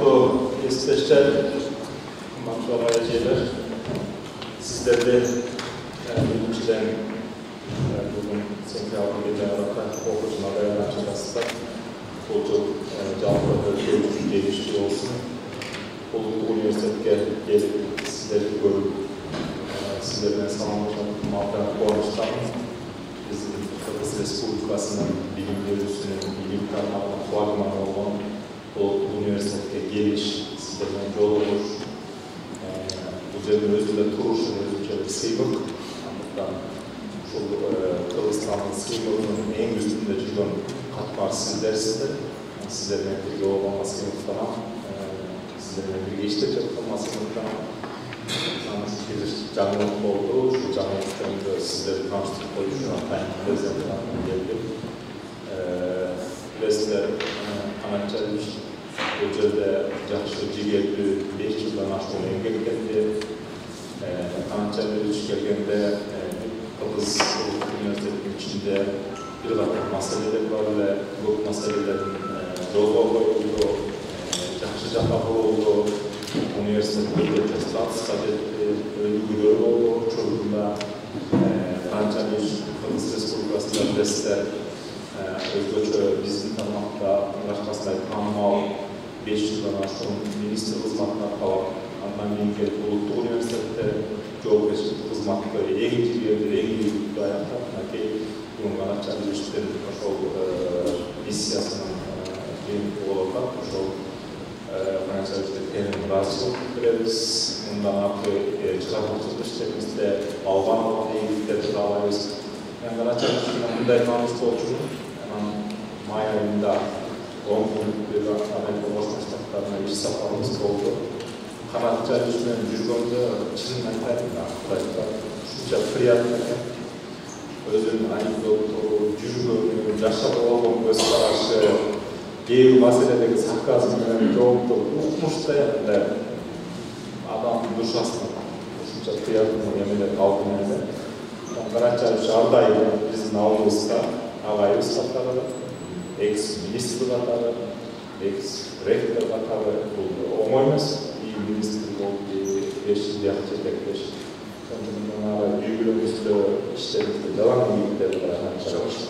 Kıymetli isteşler, kıymetli şeyler, sizler de bilmişten bugün senkralın bir alaka okucuna dayanan açıkçası bu çok canlı bir gelişti olsun. Bu üniversiteye gelip sizleri görüp sizlerden sağlamışım muhabbet konuştan bizim Kıbrıs Respublikası'nın bilim yürüsünün, bilim kanalına fragman olan bu üniversiteye geliş sizlerden yol olur. Üzerinde özünde turuşun özünce bir sıymık. Şu Kıbrıs'ın sıymığının en üstünde çıkan katlar sizlersizdir. Sizlerden bir yol olması muhtemelen. Sizlerden bir geçti olması muhtemelen. Bir canlılık oldu. Şu canlılıklarında sizleri tanıştık koyuşuna ben prezentlerden geldim. Bizler anlatacağız. Özellikle yaxşı cigerli 5 yıldan aşkın engelledi. Anlatacağız gelgende Kıbrıs Üniversitesi'nin içinde bir takım meseleler var ve bu meselelerin yolda koyuldu. Yaxşı cevaplı oldu. Üniversitede sadece öyle oldu. Çocukluğunda Antalya Kıbrıs Respublikası'nda dersler özgürce bizim tanımakta başkasına kanmal 5 yıldan aşkın minister hizmetler falan anlamına gelip bulutlu üniversitede coğrafya hizmetleri en iyi bir yerde ayakta ki bunun anahtarı işte şu misyasının bir olarak şu Fransa'da terim rasyon biliriz. Bundan artık çıkartmıştık işlerimizde Alman olan eğitimleri sağlayız. Yani anahtarı bunda ekonomist oluşunu May ayında 10 günlük bir Amerika Birleşik Devletleri'ne iş safarımız oldu. Kanatçı düşünen Cürgön'de Çin mentalinde arkadaşlar. Şunca priyatlarken özün aynı doktoru, Cürgön'ü, yaşadı olduğum gösterişi, bir meseledeki sarkazmını doğumda okumuş da yani adam duşasında. Şunca priyatlarını yemeğe kaldım yani. Kanatçı Arda'yı bizim avımızda havayı ıslatlardı. Ex-minister katları, ex-rektör katları olmayız. İyi minister oldu, 5 yıl yakacak bekleş. Onlara büyüklüğümüzde işlerimizde devam edildi. Bir de bana çalıştık.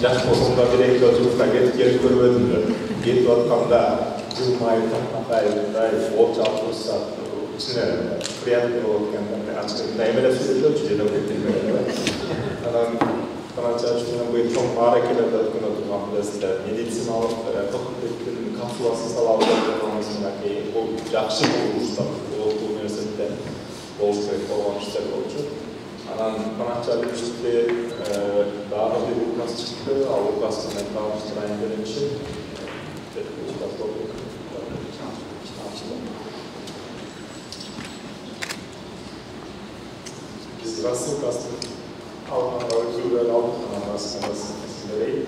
Yaş olsunda bir ek yolculukta gelip görmedim de. Gelip ortamda cılmayı takmakayı, ot çalmışsa içine priyatlı olurken açıkçası neymeler sürüyor ki canım getirmeye. Bana çalıştığında bu çok hareketlerde oturmak bizde medisinalı fakültelerin kapsulasız alanlarında olmasındaki bu yaxşı bulmuşlar. Bu üniversitede Bolsonaro olmuşlar olacak. Kanatçalı üstü daha da bir Avrupas çıktı. Avrupa'sından karşılayan benim için. Biz rasıl kastım Almanlar özgürler aldık aslında sizleri.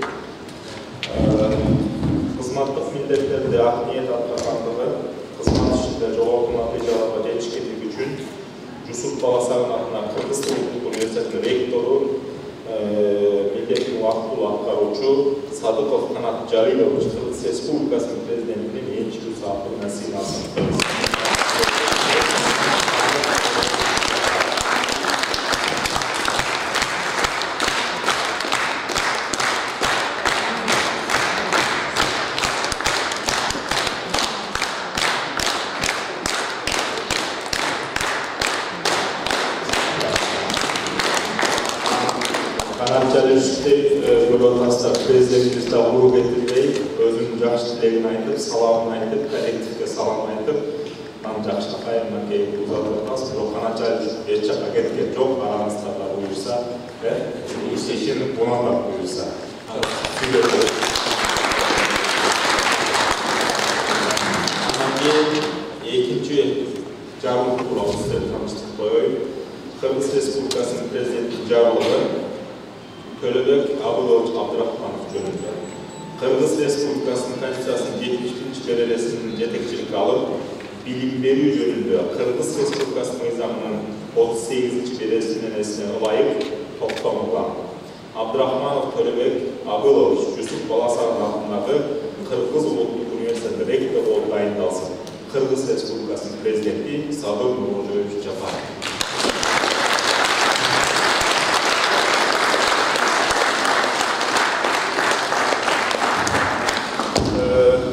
Hizmetlik milletlerde ahliyet atlakanlığı, hizmet içinde cevabına geçkediği için Yusuf Balasar'ın adına Kıbrıs Üniversitesi'nin rektörü, milletin vakfı Akkarucu, Sadıkov Kanat Cariloviç, Kıbrıs Respublikası'nın prezidentinin yeni çıkış saatlerine sinasını. Bölümümüzde prezidentimiz davulu getirmeyi, özünün yaxşı dileğini aytıp, salamını aytıp, kolektifke salamını aytıp, yaxşı kayınına keyif uzatırmaz. O kanatçayı geçecek aketke çok aramızda buyursa ve işleşini buna da buyursa. İkinci canlı kuralımızda tanıştık koyuyor. Kırgız Respublikası'nın prezidenti Jabılığı Төлөбек Абылович Абдрахманов жөнүндө. Kırgız Respublikası'nın Konstitusiyası'nın 71. berelesinin yetekçilik alıp bilim berүү jönündө Kırgız Respublikası'nın nizamının 38. berelesine layık toplanılan Abdrahmanov Төлөбек Абылович Yusuf Balasar'ın adındaki Kırgız Ulusal Üniversitesi rektör olup dayındalsın. Kırgız Respublikası'nın prezidenti Sadır Nurulioğlu Japar.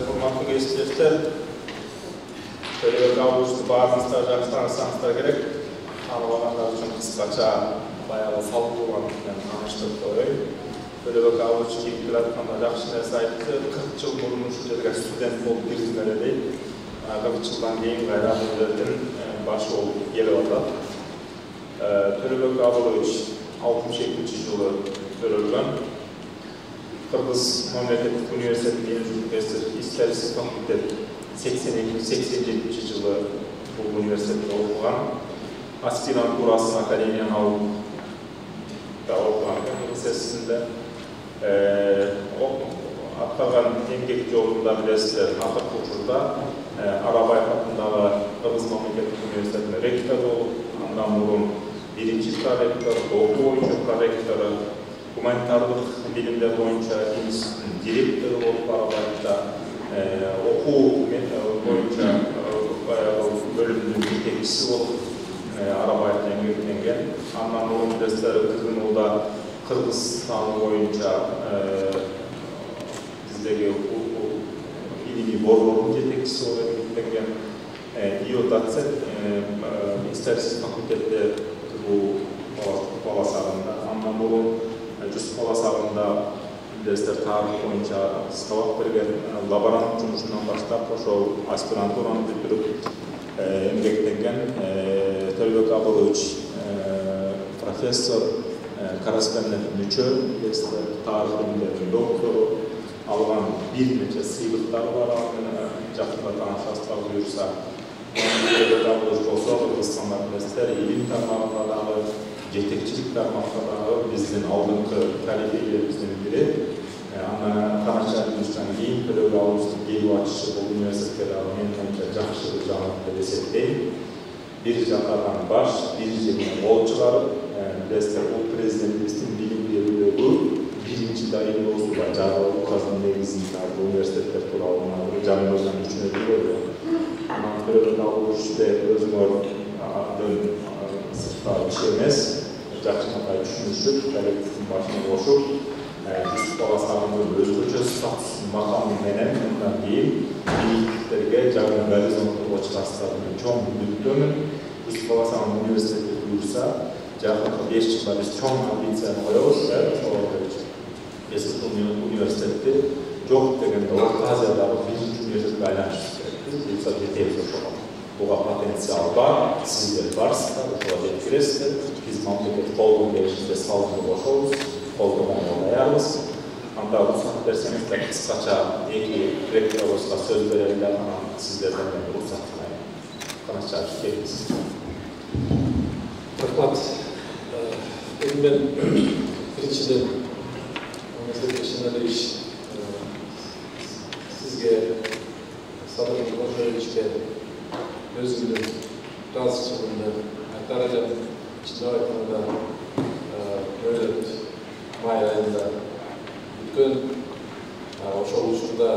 Hurmatlı gençler, Төлөбек Абылович'ti bazınızlar tanısanızlar gerek. Tanımaganlar için kısaca bayağı salgı olan tanıştık koyayım. Төлөбек Абылович келip жатқанда жақсы нәрсе айтты. 40 жыл бұрын şu жерге студент болып кіргізгенде 40 жылдан кейін қайра бұл жерден başı болып келіп жатады. Төлөбек Абылович 62 жылы төрөлгөн. Kırgız Memleketlik Üniversitesi'nin İstatistik Fakültesi 82-87 yılı bu üniversitede okuyan, aspiranturasını akademiyan alıp da okuyan lisesinde atlagan emgek yolunda bilesizler Atak Uçur'da Arabay hakkındağı Kırgız Memleketlik Üniversitesi'nde rektör olup, ondan burun birinci rektör, okul oyuncu rektörü, humanitarlık bilimler boyunca institutun direktörü olup Arabay'da okul boyunca bölümünün yetekçisi olup Arabay'da yürütlengen. Ondan burun dersleri Kızıl'da Kırgızistan'ı boyunca bizdeki ilimi borluğun yetekçisi olarak yürütlengen. İyodatset İstatistik Fakültede bu Balasar'ında. Ondan burun Yusuf Balasar'ında dersler tarih boyunca sınavak bergen laborant жұмысынан başlap, ошо аспирантураны бүтүрүп эмгектенген Төлөбек Абылович профессор, корреспондент мүчө, тарих илимдеринин доктору, алган бир нече сыйлыктары бар, жакында таанышасыздар буюрса. Төлөбек Абылович болсо Кыргызстанда билесиздер, илим тармагында дагы, жетекчилик тармагында дагы биздин алдыңкы тарихилерибиздин бири. Tanıştığımızdan кейін Төлөбек Абыловичтің келіп атышы бұл университетке дагы мен боюнча жакшы жаңылык деп эсептейм. Бир жактан баш, бир жерден кол чыгарып, билесиздер, бул президентибиздин билим берүүдөгү биринчи дайындоосуга жаргылык указдын негизинде университеттер тууралуу жаңылыктан түшүнөтүлөт. Төлөбек Абылович өзүңөрдөн сыртта иш эмес, жакшынакай түшүнүшүп, коллективдин башына кошуп, Yusuf Balasar'ın özgürce statusun makamı menen bundan değil, biyiliklerge canlı garizonlu ulaştıklarının çok büyüklüğünün Yusuf Balasar'ın üniversitede buyursa, Cahak'ta 5 yılda biz çok ambisiyonu koyuyoruz ve eski üniversitede çok degende Orta Asya'da birinci üniversitede aylanışız gerektir. Yoksa yeterli çok. Buğa potansiyal var, sizler varsa, buğa yetkiresidir. Biz memleket kolgun gelişinde sağlıklı boşuyoruz. Olduğundan yollayarız. Hatta ruhsat derseniz de kısaca iki rektör olsa söz verirler ama sizlerden de ruhsat tutmayın. Konuşacağız, geliriz. Rahmat. Ben birinçiden mesele işinde iş sizge Sadır Nurulioğlu'ya özgürlük, razı çıkımda, aktaracağım içinde ayaklarında böyle may ayında bütün ошол учурда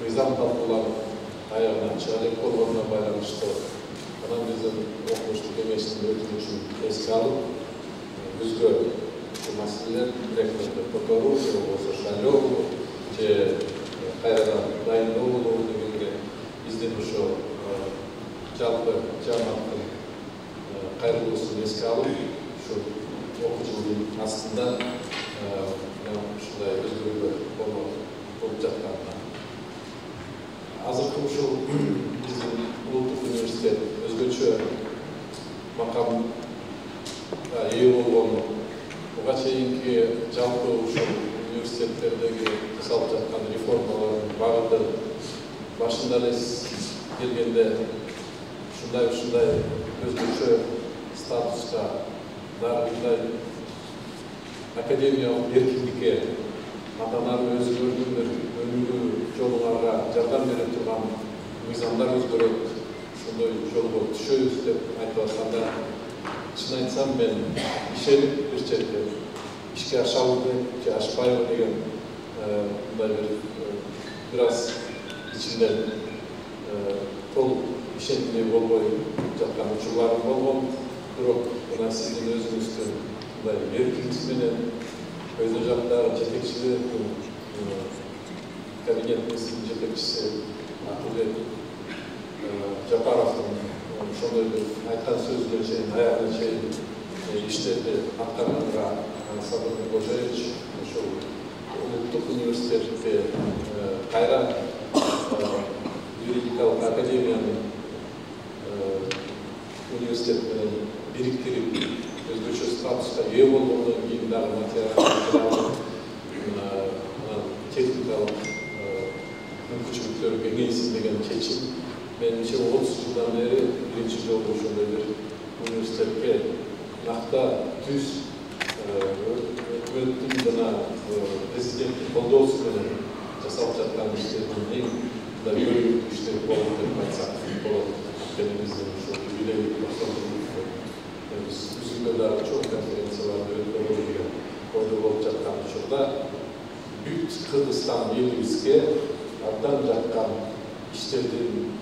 мыйзам талкууланып аягынан чыгарып болгонуна байланыштуу анан биздин окумуштук кеңештин өтүнүшүн эске алып өзгө маселелер ректордук которуу же болбосо шайлоо же кайрадан дайындоолу дегенге биздин ошо жалпы жааматтын кайрылуусун эске алып ушу окуу жылдын астында ушундай өзгөрүүлөр болуп жатканына азыркы ушул биздин улуттук университет өзгөчө макамга ээ болгон буга чейинки жалпы ушул университеттердеги жасалып жаткан реформалардын багыты башында эле келгенде ушундай өзгөчө статуска мындай академиялык эркиндикке ата-аналар өзүлөрүнүн өнүгүү жолуңарга жардам бере турган мыйзамдар өзгөрөт, ошондой жолго түшөбүз деп айтып атканда, чын айтсам мен ишенип бир четте ишке ашабы же ашпайбы деген мындай бир аз ичимден толук ишенимдүү болбой жаткан учурларым болгон. Бирок мына сиздин өзүңүздүн мындай эркиндик менен өйдө жактагы жетекчилер, кабинетибиздин жетекчиси Акылбек Жапаровдун ошондой бир айткан сөзүнө чейин, аягына чейин иштерди аткарганга Садыр Кожаевич ошол улуттук университетте кайра юридикалык академияны университет менен бириктирип өзгөчө статуска ээ болгондон кийин дагы материалдык техникалык мүмкүнчүлүктөрү кеңейсин деген чечим менимче 30 жылдан бери биринчи жолу ошондой бир университетке накта түз өкмөттүн жана президенттин колдоосу менен жасалып жаткан иштердин эң көрүнүктүү иштер болду деп айтсак болот. Биздин ошо юбилей Үзүндө дагы чоң конференцияларды өткөрүү деген ойдо болуп жаткан учурда бүт Кыргызстан элибизге абдан жаккан иштердин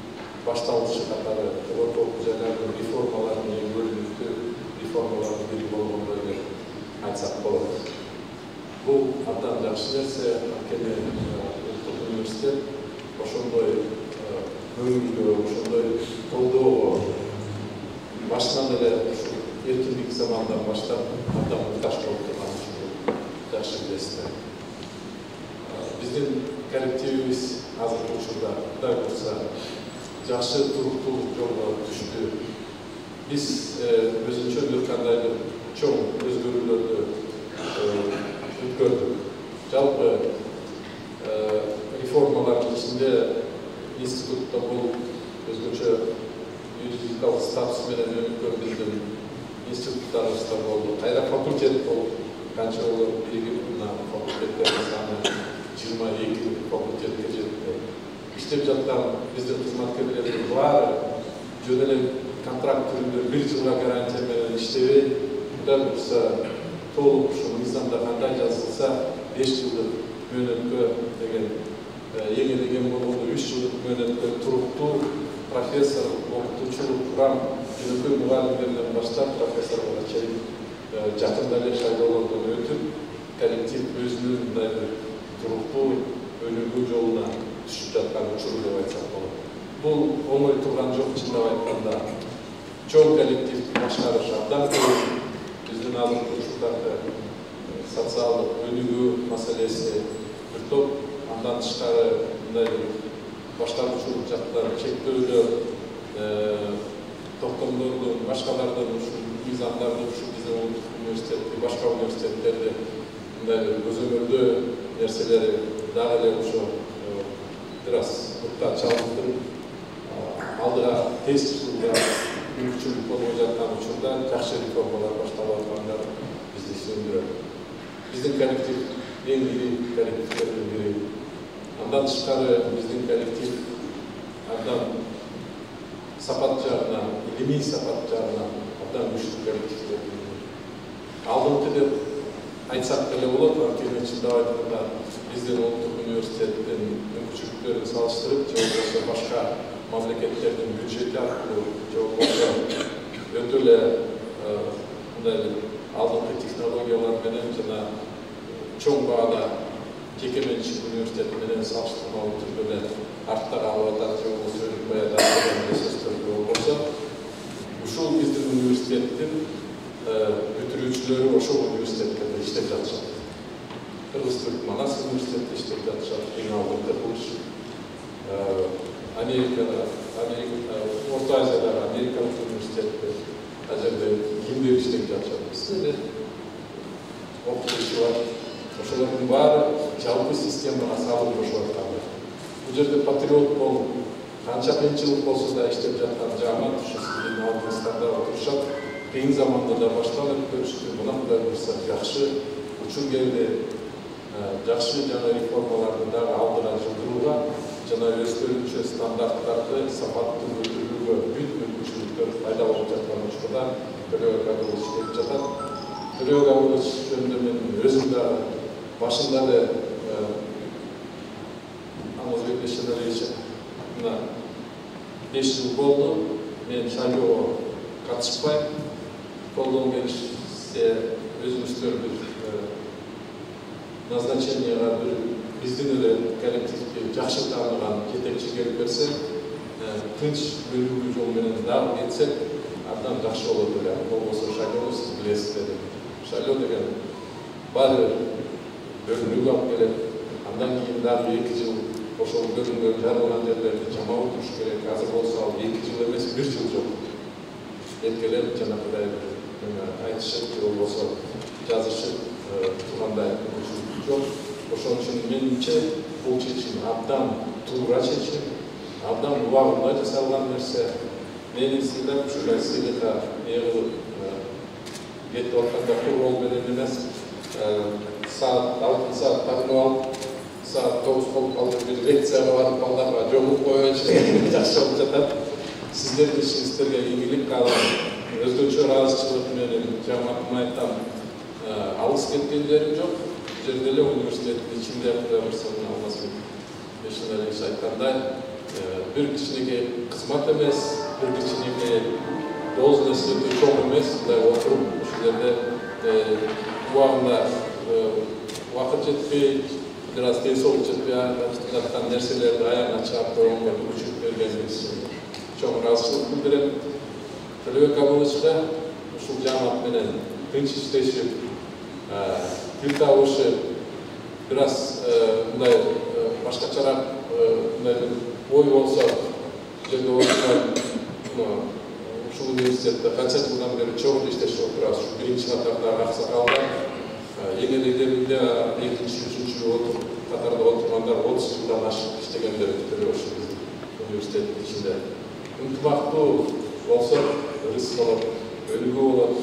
башталышы катары орто окуу жайлардын реформаларынын эң көрүнүктүү реформалардын бири болгондой деп айтсак болот. Бул абдан жакшы нерсе, анткени улуттук университет ошондой көңүлгө, ошондой колдоого башынан эле эркиндик замандан баштап абдан муктаж болуп турган үчүн жакшы билесиздер. Биздин коллективибиз азыркы учурда Кудай буйрса жакшы туруктуу жолго түштү. Биз өзүнчө бир кандайдыр чоң өзгөрүүлөрдү өткөрдүк. Жалпы реформалардын ичинде институтта болуп өзгөчө юридикалык статус менен өнүккөн биздин институттарыбызда болду. Кайра факультет болуп, канча болуп биригип мына факультеттердин саны 22 факультетке жетти. Иштеп жаткан биздин кызматкерлердин баары жөн эле контракт түрүндө 1 жылга гарантия менен иштебей, Кудай буйрса толук ушу мыйзамда кандай жазылса 5 жылдык мөөнөткө деген эң эле кем болгондо 3 жылдык мөөнөткө туруктуу профессор, окутуучулук курам, жөнөкөй мугалимдерден баштап профессорго чейин жакында эле шайлоолордон өтүп, коллектив өзүнүн мындай бир туруктуу өнүгүү жолуна түшүп жаткан учур деп айтсак болот. Бул оңой турган жок, чындап айтканда. Чоң коллективди башкарыш абдан көп. Биздин азыркы учурдагы социалдык өнүгүү маселеси бир топ, андан тышкары мындай башкаруучулук жактан чектөөлөр, токтомдордун, башкалардын ушул мыйзамдарды ушул биздин улуттук университетти, башка университеттерди мындай көзөмөлдөө нерселери дагы эле ошо бир аз бутка чалындырып, алдыга тез жылга мүмкүнчүлүк болбой жаткан учурда жакшы реформалар башталып аткандар бизди сүйүндүрөт. Биздин коллектив эң ири коллективтердин бири. Андан тышкары биздин коллектив абдан сапат жагынан, илимий сапат жагынан абдан күчтүү коллективтердин бири. Алдыңкы деп айтсак деле болот, анткени чындап айтканда биздин улуттук университеттин мүмкүнчүлүктөрүн салыштырып, же болбосо башка мамлекеттердин бюджети аркылуу, же болбосо өтө эле мындай алдыңкы технологиялар менен жана чоң баада жеке менчик университет менен салыштырмалуу түрдө эле артта калып атат, же болбосо өнүкпөй атат деген сөздөргө болбосо, ушул биздин университеттин бүтүрүүчүлөрү ошол университетте иштеп жатышат. Кыргыз-Түрк Манас университетте иштеп жатышат, эң алдыңкы курс. Америкада, Орто Азиядагы Америкалык университетте ал жерде кимдер иштеп жатышат. Бизде окутуучу бар. Ошолордун баары жалпы системага салып кошуп аткандар. Бул жерде патриот болуп, канча кыйынчылык болсо да иштеп жаткан жамаат ушу сиздин алдыңыздарда отурушат. кийин заманда да башталып көрүштү. Мына Кудай буйрса жакшы учур келди. Жакшы жана реформаларды дагы алдыра жылдырууга жана өзгөрүүчү стандарттарды сапаттуу көтөрүүгө бүт мүмкүнчүлүктөр пайда болуп жаткан учурда Төлөбек Абылович иштеп жатат. Төлөбек Абылович жөнүндө мен өзүм дагы башында эле Алмазбек Бейшеналиевич мына 5 жыл болду. Мен шайлоого катышпай, колдон келишсе өзүңүздөр бир назначенияга бир биздин эле коллективди жакшы тааныган жетекчи келип берсе, тынч бөлүгүү жол менен дагы кетсек, абдан жакшы болот эле. Болбосо шайлоо сиз билесиздер. Шайлоо деген баары бөлүнүүгө алып келет. Андан кийин дагы 2 жыл ошол бөлүнгөн жарылган жерлерди жамап туруш керек. Азыр болсо 2 жыл эмес 1 жыл жок. Эркелеп жанагыдай айтышып, болбосо жазышып тургандай жок. Ошон үчүн менимче бул чечим абдан туура чечим, абдан убагында жасалган нерсе. Мени сыйлап ушундай сыйлыкка ээ кылып кетип атканда курбол менен эмес, алтын саат тагынып алып, саат 9 болуп калды, бир лекцияга барып балдарга жогуп коюш деген жакшы болуп жатат. Сиздердин ишиңиздерге ийгилик каалайм. Өзгөчө ыраазычылык менен жамаатыма айтам, алыс кеткендерим жок. Жерде эле университеттин ичинде Алмазбек Бейшеналиевич айткандай, бир кичинекей кызмат эмес, бир кичинекей должностьти чоң эмес, мындай отуруп ушул жерде убагында убакыт жетпей, бир аз ден-соолук жетпей жаткан нерселерди аягына чыгарып койгонго мүмкүнчүлүк бергениңиз үчүн чоң ыраазычылык билдирем. Төлөбек Абыловичка ушул жамаат менен тынч иштешип, тил табышып, бир аз мындай башкачараак мындай бир ой болсо, жерде отурган ушул университетте канча жылдан бери чогуу иштешип отурабыз. Ушу 1-катардагы аксакалдар, эң элегеринде 2-3 катарда отургандар 30 жылдан ашык иштегендер өтө ушул университеттин ичинде. Ынтымактуу болсо, ырыс болот, өнүгүү болот.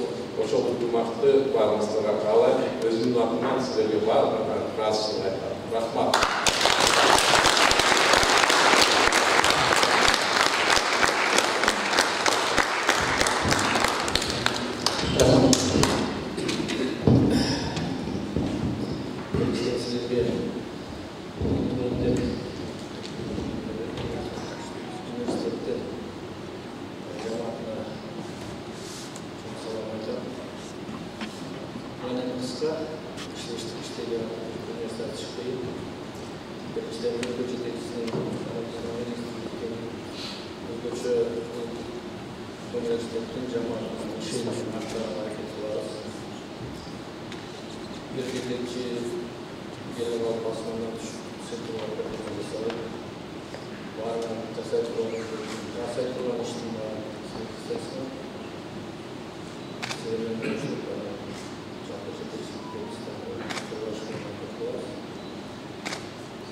Ошол ынтымакты баарыңыздарга каалайм. Өзүмдүн атыман силерге баарыңарга ыраазычылык айтам. Рахмат.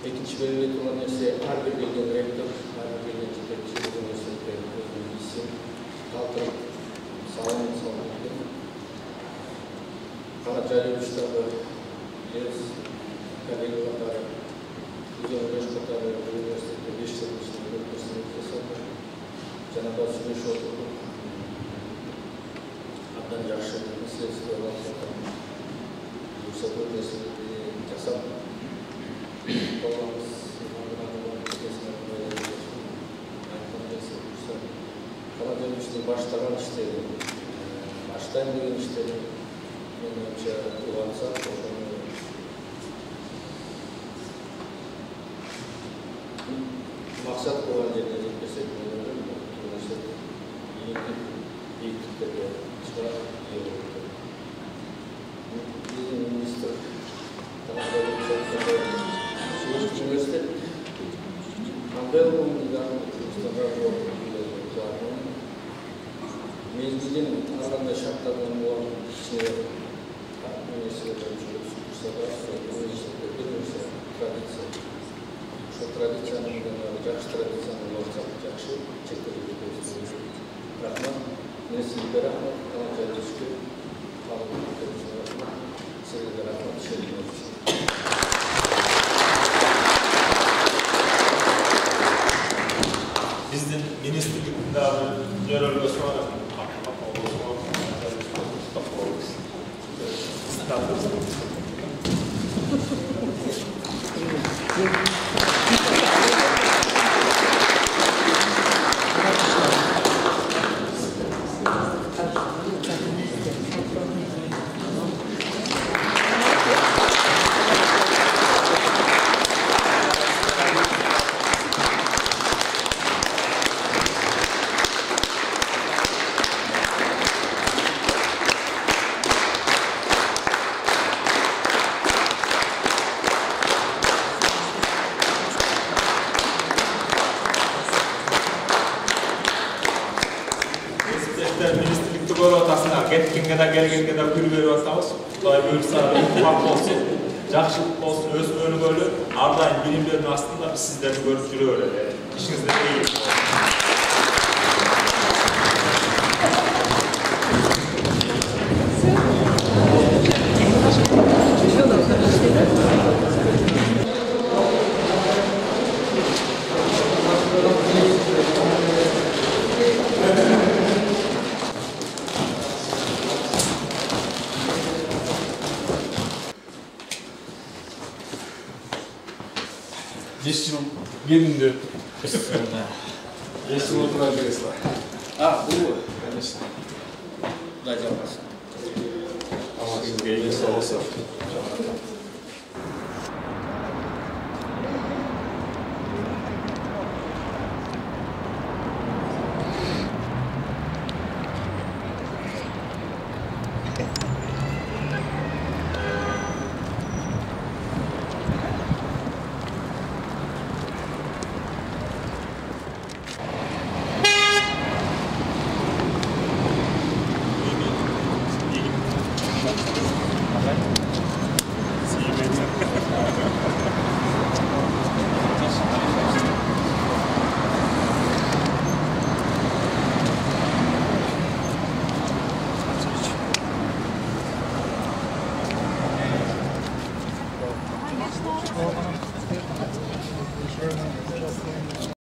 Экинчи бөлүнүп турган нерсе, ар бир келген ректор, ар бир келген жетекчи университетте өзүнүн исин калтырып салынып кара жайлоочуларга биз коллега катары, өзүнүн катары университетте 5 жыл жасап, жана да сүйлөшүп отурдук. Абдан жакшы маселеси бар. Бул нерселерди жасап баштаган иштери, баштайм деген иштери менимче улантсак, ошону максат кылган жерге жеткизсек, бийиктиктерге чыгар. Биздин министр университет мезгилин ар кандай шарттардан улам ичине университетте турса да, университетте бир нерсе традиция. Ошол традицияны жакшы традицияны улантсак жакшы, чектелип кетебиз. Рахмат. Yine sizlere rahmet, kanatları düşkün, sizlere rahmet, şerifler için. Bizden ministerlikte görevli sonra ministerlikte böyle otasına gitkinge de gelgenge de gül veriyor olsanız Xudoy buyursa iltifat olsun, yaxşılık olsun, öz önü böyle ardayın bilimlerini aslında biz sizlerini görüp yürüyorlar. İşinizde değil. Geçtim gelindi. Geçtim oturacağız. Ah, bu. Конечно. Дайте вопрос. Ama biz gelin sağ olsun.